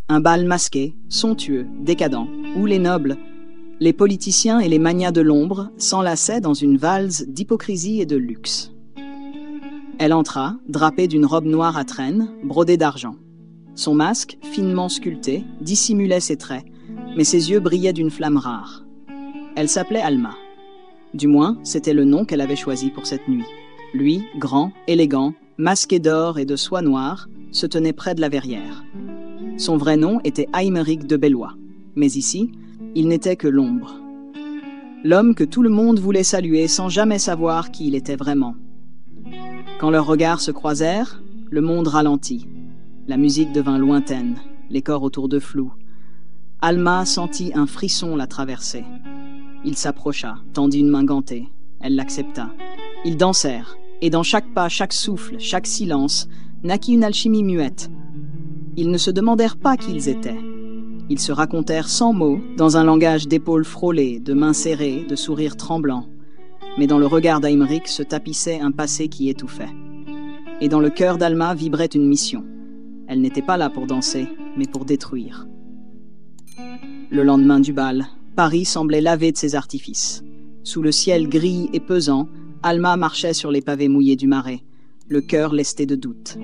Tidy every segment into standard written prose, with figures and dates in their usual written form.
Un bal masqué, somptueux, décadent, où les nobles, les politiciens et les magnats de l'ombre s'enlaçaient dans une valse d'hypocrisie et de luxe. Elle entra, drapée d'une robe noire à traînes, brodée d'argent. Son masque, finement sculpté, dissimulait ses traits, mais ses yeux brillaient d'une flamme rare. Elle s'appelait Alma. Du moins, c'était le nom qu'elle avait choisi pour cette nuit. Lui, grand, élégant, masqué d'or et de soie noire, se tenait près de la verrière. Son vrai nom était Aymeric de Bellois, mais ici, il n'était que l'ombre. L'homme que tout le monde voulait saluer sans jamais savoir qui il était vraiment. Quand leurs regards se croisèrent, le monde ralentit. La musique devint lointaine, les corps autour d'eux flous. Alma sentit un frisson la traverser. Il s'approcha, tendit une main gantée. Elle l'accepta. Ils dansèrent, et dans chaque pas, chaque souffle, chaque silence, naquit une alchimie muette. Ils ne se demandèrent pas qui ils étaient. Ils se racontèrent sans mots, dans un langage d'épaules frôlées, de mains serrées, de sourires tremblants. Mais dans le regard d'Aymeric se tapissait un passé qui étouffait. Et dans le cœur d'Alma vibrait une mission. Elle n'était pas là pour danser, mais pour détruire. Le lendemain du bal, Paris semblait lavé de ses artifices. Sous le ciel gris et pesant, Alma marchait sur les pavés mouillés du Marais, le cœur lesté de doutes.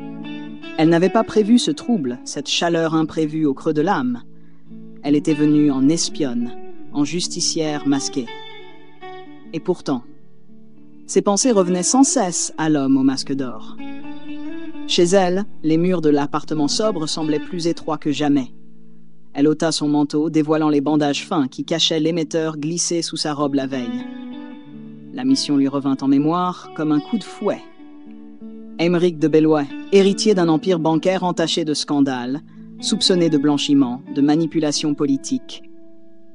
Elle n'avait pas prévu ce trouble, cette chaleur imprévue au creux de l'âme. Elle était venue en espionne, en justicière masquée. Et pourtant, ses pensées revenaient sans cesse à l'homme au masque d'or. Chez elle, les murs de l'appartement sobre semblaient plus étroits que jamais. Elle ôta son manteau, dévoilant les bandages fins qui cachaient l'émetteur glissé sous sa robe la veille. La mission lui revint en mémoire comme un coup de fouet. Aymeric de Bellois, héritier d'un empire bancaire entaché de scandales, soupçonné de blanchiment, de manipulation politique.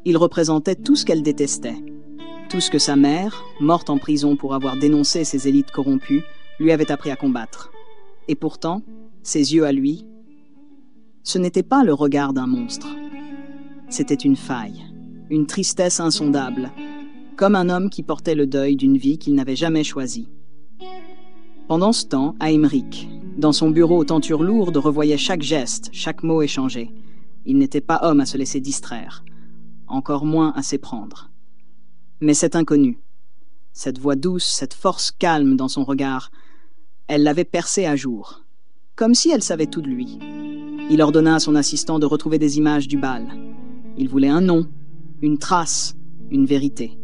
Il représentait tout ce qu'elle détestait. Tout ce que sa mère, morte en prison pour avoir dénoncé ses élites corrompues, lui avait appris à combattre. Et pourtant, ses yeux à lui, ce n'était pas le regard d'un monstre. C'était une faille, une tristesse insondable, comme un homme qui portait le deuil d'une vie qu'il n'avait jamais choisie. Pendant ce temps, Aymeric, dans son bureau aux tentures lourdes, revoyait chaque geste, chaque mot échangé. Il n'était pas homme à se laisser distraire, encore moins à s'éprendre. Mais cet inconnu, cette voix douce, cette force calme dans son regard, elle l'avait percé à jour, comme si elle savait tout de lui. Il ordonna à son assistant de retrouver des images du bal. Il voulait un nom, une trace, une vérité,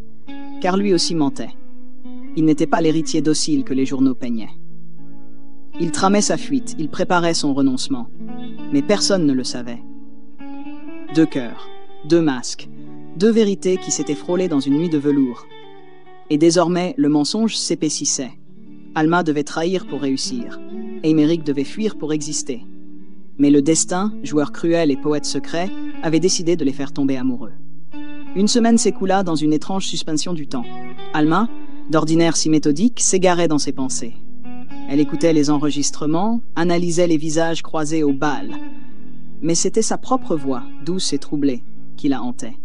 car lui aussi mentait. Il n'était pas l'héritier docile que les journaux peignaient. Il tramait sa fuite, il préparait son renoncement, mais personne ne le savait. Deux cœurs, deux masques, deux vérités qui s'étaient frôlées dans une nuit de velours. Et désormais, le mensonge s'épaississait. Alma devait trahir pour réussir. Aymeric devait fuir pour exister. Mais le destin, joueur cruel et poète secret, avait décidé de les faire tomber amoureux. Une semaine s'écoula dans une étrange suspension du temps. Alma, d'ordinaire si méthodique, s'égarait dans ses pensées. Elle écoutait les enregistrements, analysait les visages croisés au bal. Mais c'était sa propre voix, douce et troublée, qui la hantait.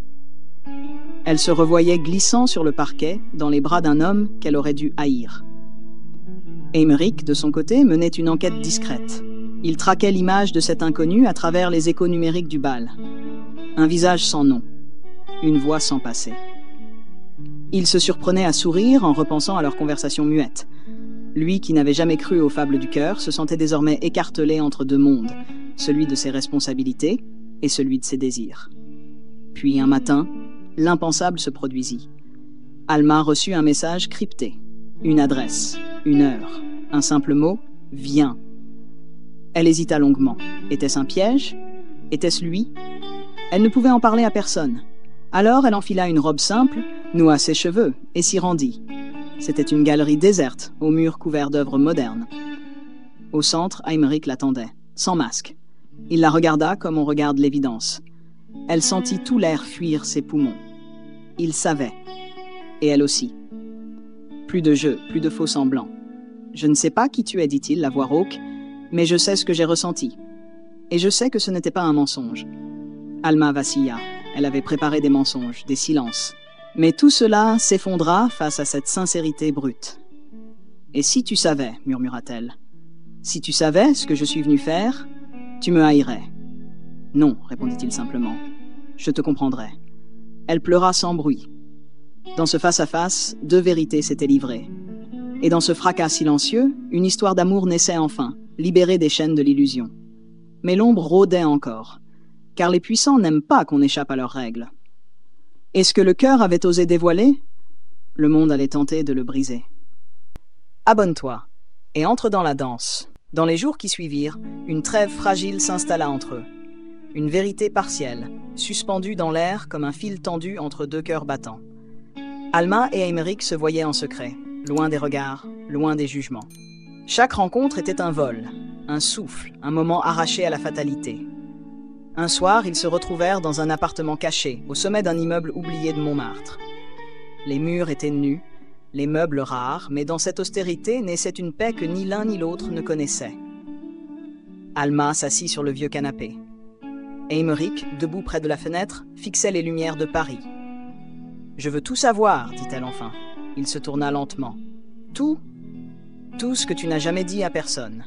Elle se revoyait glissant sur le parquet, dans les bras d'un homme qu'elle aurait dû haïr. Aymeric, de son côté, menait une enquête discrète. Il traquait l'image de cet inconnu à travers les échos numériques du bal. Un visage sans nom, une voix sans passé. Il se surprenait à sourire en repensant à leur conversation muette. Lui, qui n'avait jamais cru aux fables du cœur, se sentait désormais écartelé entre deux mondes, celui de ses responsabilités et celui de ses désirs. Puis un matin, l'impensable se produisit. Alma reçut un message crypté, une adresse, une heure, un simple mot, « Viens ». Elle hésita longuement. Était-ce un piège? Était-ce lui? Elle ne pouvait en parler à personne. Alors elle enfila une robe simple, noua ses cheveux et s'y rendit. C'était une galerie déserte, aux murs couverts d'œuvres modernes. Au centre, Aymeric l'attendait, sans masque. Il la regarda comme on regarde l'évidence. Elle sentit tout l'air fuir ses poumons. Il savait. Et elle aussi. Plus de jeu, plus de faux semblants. « Je ne sais pas qui tu es, dit-il, la voix rauque, mais je sais ce que j'ai ressenti. Et je sais que ce n'était pas un mensonge. » Alma vacilla. Elle avait préparé des mensonges, des silences. Mais tout cela s'effondra face à cette sincérité brute. « Et si tu savais, murmura-t-elle, si tu savais ce que je suis venue faire, tu me haïrais. » Non, répondit-il simplement. Je te comprendrai. Elle pleura sans bruit. Dans ce face-à-face, deux vérités s'étaient livrées. Et dans ce fracas silencieux, une histoire d'amour naissait enfin, libérée des chaînes de l'illusion. Mais l'ombre rôdait encore, car les puissants n'aiment pas qu'on échappe à leurs règles. Et ce que le cœur avait osé dévoiler, le monde allait tenter de le briser. Abonne-toi et entre dans la danse. Dans les jours qui suivirent, une trêve fragile s'installa entre eux. Une vérité partielle, suspendue dans l'air comme un fil tendu entre deux cœurs battants. Alma et Aymeric se voyaient en secret, loin des regards, loin des jugements. Chaque rencontre était un vol, un souffle, un moment arraché à la fatalité. Un soir, ils se retrouvèrent dans un appartement caché, au sommet d'un immeuble oublié de Montmartre. Les murs étaient nus, les meubles rares, mais dans cette austérité naissait une paix que ni l'un ni l'autre ne connaissait. Alma s'assit sur le vieux canapé. Aymeric, debout près de la fenêtre, fixait les lumières de Paris. « Je veux tout savoir, dit-elle enfin. » Il se tourna lentement. « Tout ce que tu n'as jamais dit à personne.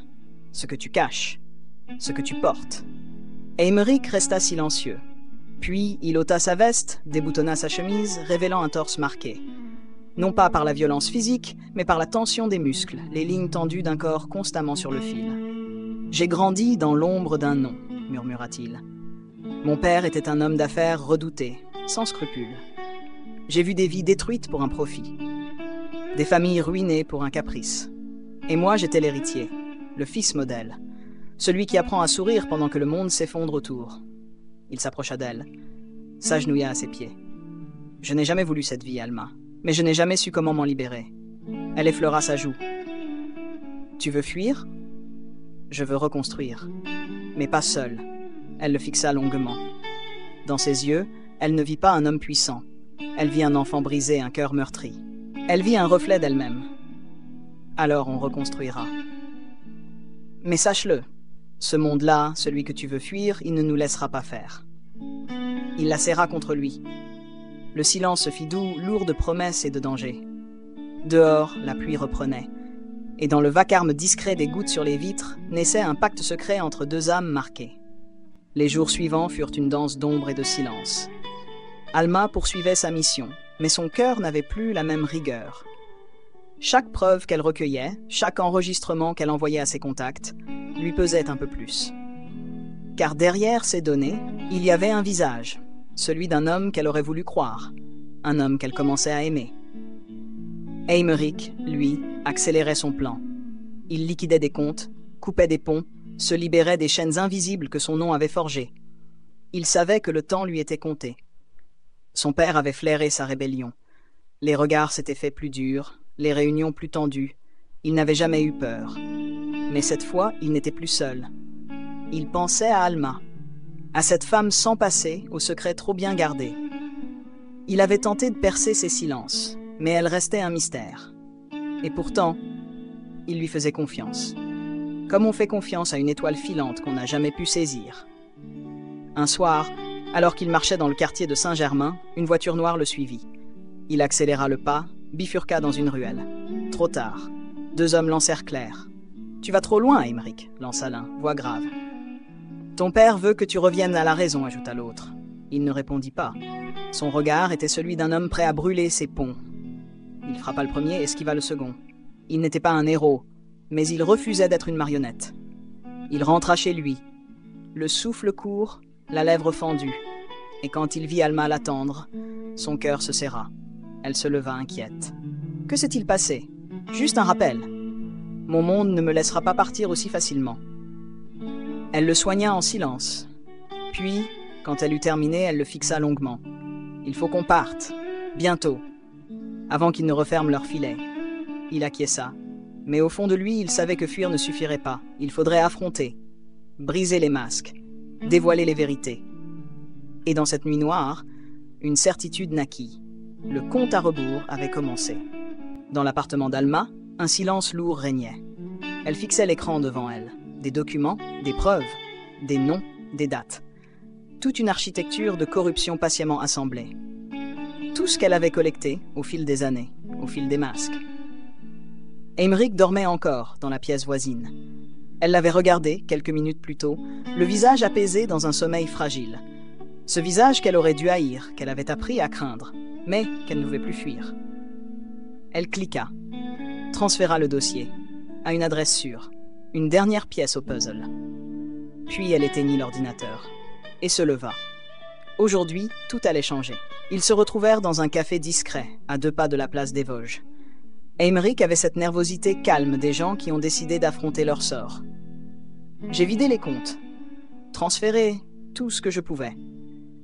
Ce que tu caches. Ce que tu portes. » Aymeric resta silencieux. Puis il ôta sa veste, déboutonna sa chemise, révélant un torse marqué. Non pas par la violence physique, mais par la tension des muscles, les lignes tendues d'un corps constamment sur le fil. « J'ai grandi dans l'ombre d'un nom, » murmura-t-il. « Mon père était un homme d'affaires redouté, sans scrupules. J'ai vu des vies détruites pour un profit, des familles ruinées pour un caprice. Et moi, j'étais l'héritier, le fils modèle, celui qui apprend à sourire pendant que le monde s'effondre autour. » Il s'approcha d'elle, s'agenouilla à ses pieds. « Je n'ai jamais voulu cette vie, Alma, mais je n'ai jamais su comment m'en libérer. » Elle effleura sa joue. « Tu veux fuir ? Je veux reconstruire. Mais pas seule. » Elle le fixa longuement. Dans ses yeux, elle ne vit pas un homme puissant. Elle vit un enfant brisé, un cœur meurtri. Elle vit un reflet d'elle-même. Alors on reconstruira. Mais sache-le, ce monde-là, celui que tu veux fuir, il ne nous laissera pas faire. Il la serra contre lui. Le silence se fit doux, lourd de promesses et de dangers. Dehors, la pluie reprenait. Et dans le vacarme discret des gouttes sur les vitres, naissait un pacte secret entre deux âmes marquées. Les jours suivants furent une danse d'ombre et de silence. Alma poursuivait sa mission, mais son cœur n'avait plus la même rigueur. Chaque preuve qu'elle recueillait, chaque enregistrement qu'elle envoyait à ses contacts, lui pesait un peu plus. Car derrière ces données, il y avait un visage, celui d'un homme qu'elle aurait voulu croire, un homme qu'elle commençait à aimer. Aymeric, lui, accélérait son plan. Il liquidait des comptes, coupait des ponts, se libérait des chaînes invisibles que son nom avait forgées. Il savait que le temps lui était compté. Son père avait flairé sa rébellion. Les regards s'étaient faits plus durs, les réunions plus tendues. Il n'avait jamais eu peur. Mais cette fois, il n'était plus seul. Il pensait à Alma, à cette femme sans passé, au secret trop bien gardé. Il avait tenté de percer ses silences, mais elle restait un mystère. Et pourtant, il lui faisait confiance. Comme on fait confiance à une étoile filante qu'on n'a jamais pu saisir. Un soir, alors qu'il marchait dans le quartier de Saint-Germain, une voiture noire le suivit. Il accéléra le pas, bifurqua dans une ruelle. Trop tard. Deux hommes l'encerclèrent. « Tu vas trop loin, Aymeric » lança l'un, voix grave. « Ton père veut que tu reviennes à la raison » ajouta l'autre. Il ne répondit pas. Son regard était celui d'un homme prêt à brûler ses ponts. Il frappa le premier et esquiva le second. Il n'était pas un héros, mais il refusait d'être une marionnette. Il rentra chez lui, le souffle court, la lèvre fendue, et quand il vit Alma l'attendre, son cœur se serra. Elle se leva inquiète. « Que s'est-il passé ? Juste un rappel. Mon monde ne me laissera pas partir aussi facilement. » Elle le soigna en silence. Puis, quand elle eut terminé, elle le fixa longuement. « Il faut qu'on parte, bientôt, avant qu'ils ne referment leur filet. » Il acquiesça. Mais au fond de lui, il savait que fuir ne suffirait pas. Il faudrait affronter, briser les masques, dévoiler les vérités. Et dans cette nuit noire, une certitude naquit. Le compte à rebours avait commencé. Dans l'appartement d'Alma, un silence lourd régnait. Elle fixait l'écran devant elle. Des documents, des preuves, des noms, des dates. Toute une architecture de corruption patiemment assemblée. Tout ce qu'elle avait collecté au fil des années, au fil des masques. Aymeric dormait encore dans la pièce voisine. Elle l'avait regardé, quelques minutes plus tôt, le visage apaisé dans un sommeil fragile. Ce visage qu'elle aurait dû haïr, qu'elle avait appris à craindre, mais qu'elle ne pouvait plus fuir. Elle cliqua, transféra le dossier, à une adresse sûre, une dernière pièce au puzzle. Puis elle éteignit l'ordinateur, et se leva. Aujourd'hui, tout allait changer. Ils se retrouvèrent dans un café discret, à 2 pas de la place des Vosges. Aymeric avait cette nervosité calme des gens qui ont décidé d'affronter leur sort. J'ai vidé les comptes, transféré tout ce que je pouvais.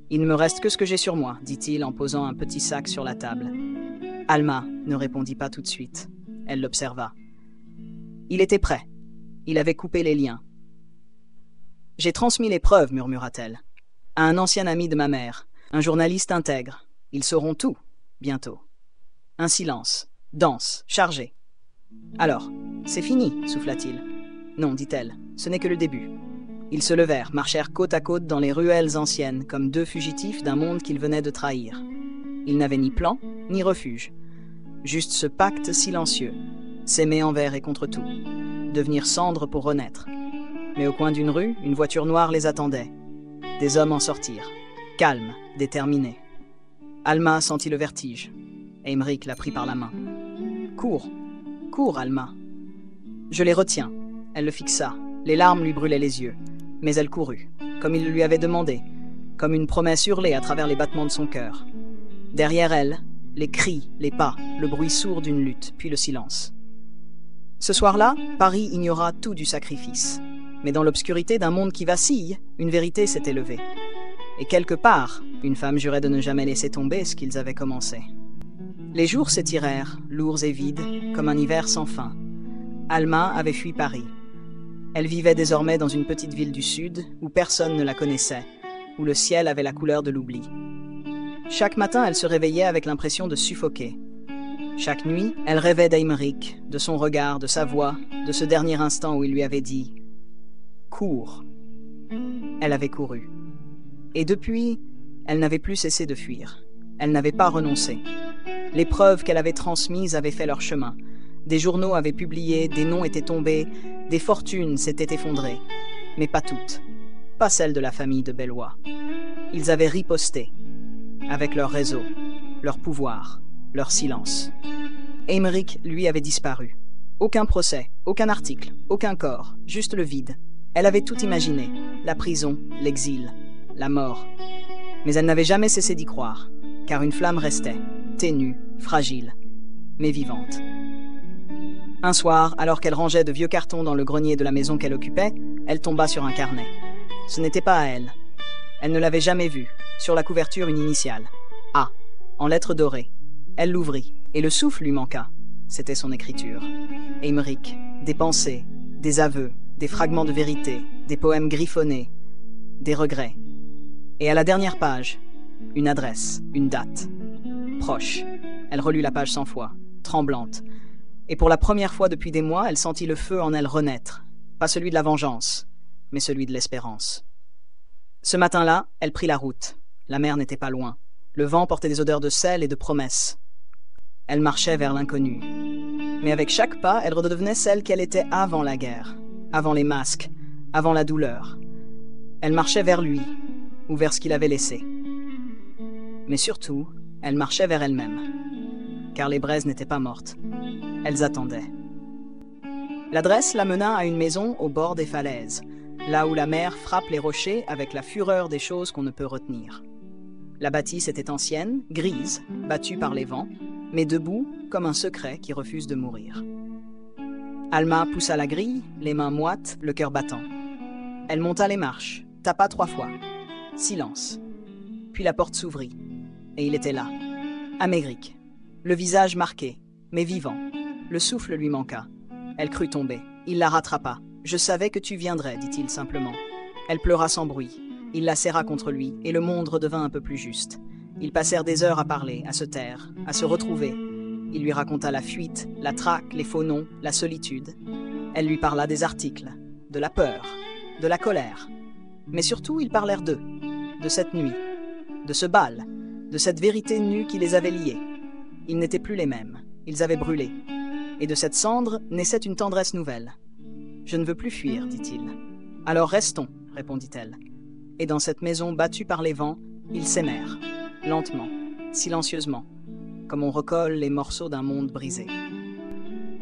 Il ne me reste que ce que j'ai sur moi, dit-il en posant un petit sac sur la table. Alma ne répondit pas tout de suite. Elle l'observa. Il était prêt. Il avait coupé les liens. J'ai transmis les preuves, murmura-t-elle, à un ancien ami de ma mère, un journaliste intègre. Ils sauront tout, bientôt. Un silence, dense, chargé. Alors, c'est fini, souffla-t-il. Non, dit-elle, ce n'est que le début. Ils se levèrent, marchèrent côte à côte dans les ruelles anciennes, comme 2 fugitifs d'un monde qu'ils venaient de trahir. Ils n'avaient ni plan, ni refuge. Juste ce pacte silencieux, s'aimer envers et contre tout, devenir cendre pour renaître. Mais au coin d'une rue, une voiture noire les attendait. Des hommes en sortirent, calmes, déterminés. Alma sentit le vertige. Aymeric la prit par la main. « Cours, cours, Alma. » « Je les retiens. » Elle le fixa. Les larmes lui brûlaient les yeux. Mais elle courut, comme il le lui avait demandé, comme une promesse hurlée à travers les battements de son cœur. Derrière elle, les cris, les pas, le bruit sourd d'une lutte, puis le silence. Ce soir-là, Paris ignora tout du sacrifice. Mais dans l'obscurité d'un monde qui vacille, une vérité s'était levée. Et quelque part, une femme jurait de ne jamais laisser tomber ce qu'ils avaient commencé. Les jours s'étirèrent, lourds et vides, comme un hiver sans fin. Alma avait fui Paris. Elle vivait désormais dans une petite ville du sud, où personne ne la connaissait, où le ciel avait la couleur de l'oubli. Chaque matin, elle se réveillait avec l'impression de suffoquer. Chaque nuit, elle rêvait d'Aymeric, de son regard, de sa voix, de ce dernier instant où il lui avait dit « Cours ». Elle avait couru. Et depuis, elle n'avait plus cessé de fuir. Elle n'avait pas renoncé. Les preuves qu'elle avait transmises avaient fait leur chemin. Des journaux avaient publié, des noms étaient tombés, des fortunes s'étaient effondrées. Mais pas toutes. Pas celles de la famille de Bellois. Ils avaient riposté. Avec leur réseau, leur pouvoir, leur silence. Aymeric, lui, avait disparu. Aucun procès, aucun article, aucun corps, juste le vide. Elle avait tout imaginé. La prison, l'exil, la mort. Mais elle n'avait jamais cessé d'y croire. Car une flamme restait, ténue, fragile, mais vivante. Un soir, alors qu'elle rangeait de vieux cartons dans le grenier de la maison qu'elle occupait, elle tomba sur un carnet. Ce n'était pas à elle. Elle ne l'avait jamais vu. Sur la couverture, une initiale. A, en lettres dorées. Elle l'ouvrit, et le souffle lui manqua. C'était son écriture. Aymeric, des pensées, des aveux, des fragments de vérité, des poèmes griffonnés, des regrets. Et à la dernière page, une adresse, une date. Proche. Elle relut la page 100 fois, tremblante. Et pour la première fois depuis des mois, elle sentit le feu en elle renaître. Pas celui de la vengeance, mais celui de l'espérance. Ce matin-là, elle prit la route. La mer n'était pas loin. Le vent portait des odeurs de sel et de promesses. Elle marchait vers l'inconnu. Mais avec chaque pas, elle redevenait celle qu'elle était avant la guerre, avant les masques, avant la douleur. Elle marchait vers lui, ou vers ce qu'il avait laissé. Mais surtout, elle marchait vers elle-même. Car les braises n'étaient pas mortes. Elles attendaient. L'adresse la mena à une maison au bord des falaises, là où la mer frappe les rochers avec la fureur des choses qu'on ne peut retenir. La bâtisse était ancienne, grise, battue par les vents, mais debout comme un secret qui refuse de mourir. Alma poussa la grille, les mains moites, le cœur battant. Elle monta les marches, tapa 3 fois. Silence. Puis la porte s'ouvrit, et il était là, Aymeric, le visage marqué, mais vivant. Le souffle lui manqua. Elle crut tomber. Il la rattrapa. « Je savais que tu viendrais, dit-il simplement. » Elle pleura sans bruit. Il la serra contre lui, et le monde redevint un peu plus juste. Ils passèrent des heures à parler, à se taire, à se retrouver. Il lui raconta la fuite, la traque, les faux noms, la solitude. Elle lui parla des articles, de la peur, de la colère. Mais surtout, ils parlèrent d'eux, de cette nuit, de ce bal, de cette vérité nue qui les avait liés. Ils n'étaient plus les mêmes. Ils avaient brûlé. Et de cette cendre naissait une tendresse nouvelle. « Je ne veux plus fuir, dit-il. Alors restons, répondit-elle. Et dans cette maison battue par les vents, ils s'aimèrent, lentement, silencieusement, comme on recolle les morceaux d'un monde brisé.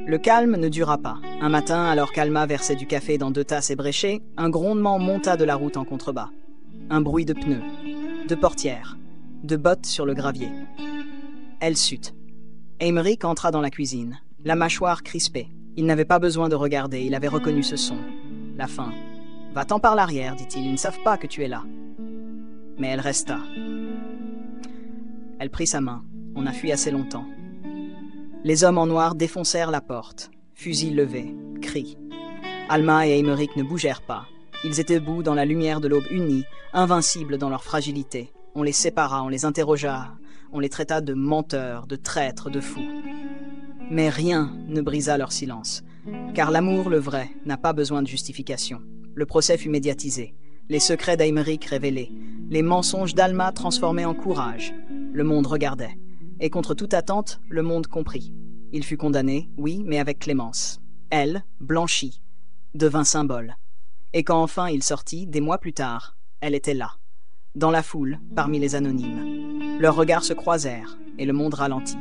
Le calme ne dura pas. Un matin, alors qu'Alma versait du café dans 2 tasses ébréchées, un grondement monta de la route en contrebas. Un bruit de pneus, de portières, de bottes sur le gravier. Elle sut. Aymeric entra dans la cuisine, la mâchoire crispée. Il n'avait pas besoin de regarder, il avait reconnu ce son. La faim. « Va-t'en par l'arrière, dit-il, ils ne savent pas que tu es là. » Mais elle resta. Elle prit sa main. On a fui assez longtemps. Les hommes en noir défoncèrent la porte. Fusils levés, cris. Alma et Aymeric ne bougèrent pas. Ils étaient debout dans la lumière de l'aube unis, invincibles dans leur fragilité. On les sépara, on les interrogea, on les traita de menteurs, de traîtres, de fous. Mais rien ne brisa leur silence, car l'amour, le vrai, n'a pas besoin de justification. Le procès fut médiatisé, les secrets d'Aymeric révélés, les mensonges d'Alma transformés en courage. Le monde regardait, et contre toute attente, le monde comprit. Il fut condamné, oui, mais avec clémence. Elle, blanchie, devint symbole. Et quand enfin il sortit, des mois plus tard, elle était là, dans la foule, parmi les anonymes. Leurs regards se croisèrent, et le monde ralentit,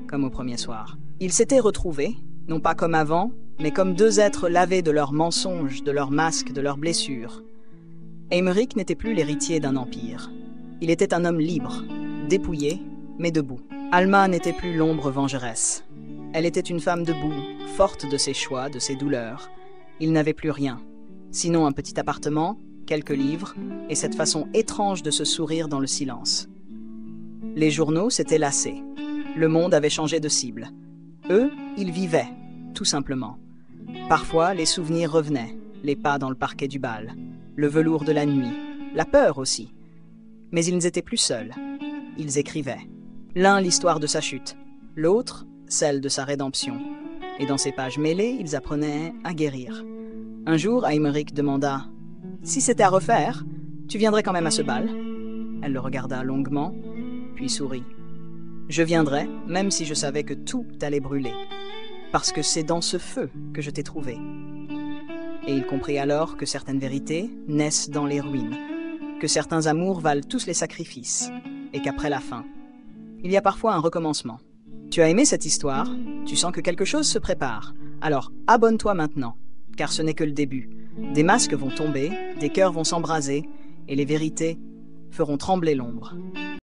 comme au premier soir. Ils s'étaient retrouvés, non pas comme avant, mais comme 2 êtres lavés de leurs mensonges, de leurs masques, de leurs blessures. Aymeric n'était plus l'héritier d'un empire. Il était un homme libre, dépouillé, mais debout. Alma n'était plus l'ombre vengeresse. Elle était une femme debout, forte de ses choix, de ses douleurs. Il n'avait plus rien, sinon un petit appartement, quelques livres, et cette façon étrange de se sourire dans le silence. Les journaux s'étaient lassés. Le monde avait changé de cible. Eux, ils vivaient, tout simplement. Parfois, les souvenirs revenaient, les pas dans le parquet du bal, le velours de la nuit, la peur aussi. Mais ils n'étaient plus seuls. Ils écrivaient. L'un l'histoire de sa chute, l'autre celle de sa rédemption. Et dans ces pages mêlées, ils apprenaient à guérir. Un jour, Aymeric demanda « Si c'était à refaire, tu viendrais quand même à ce bal ?» Elle le regarda longuement, puis sourit. « Je viendrais, même si je savais que tout allait brûler, parce que c'est dans ce feu que je t'ai trouvé. » Et il comprit alors que certaines vérités naissent dans les ruines, que certains amours valent tous les sacrifices, et qu'après la fin, il y a parfois un recommencement. Tu as aimé cette histoire, tu sens que quelque chose se prépare, alors abonne-toi maintenant, car ce n'est que le début. Des masques vont tomber, des cœurs vont s'embraser, et les vérités feront trembler l'ombre.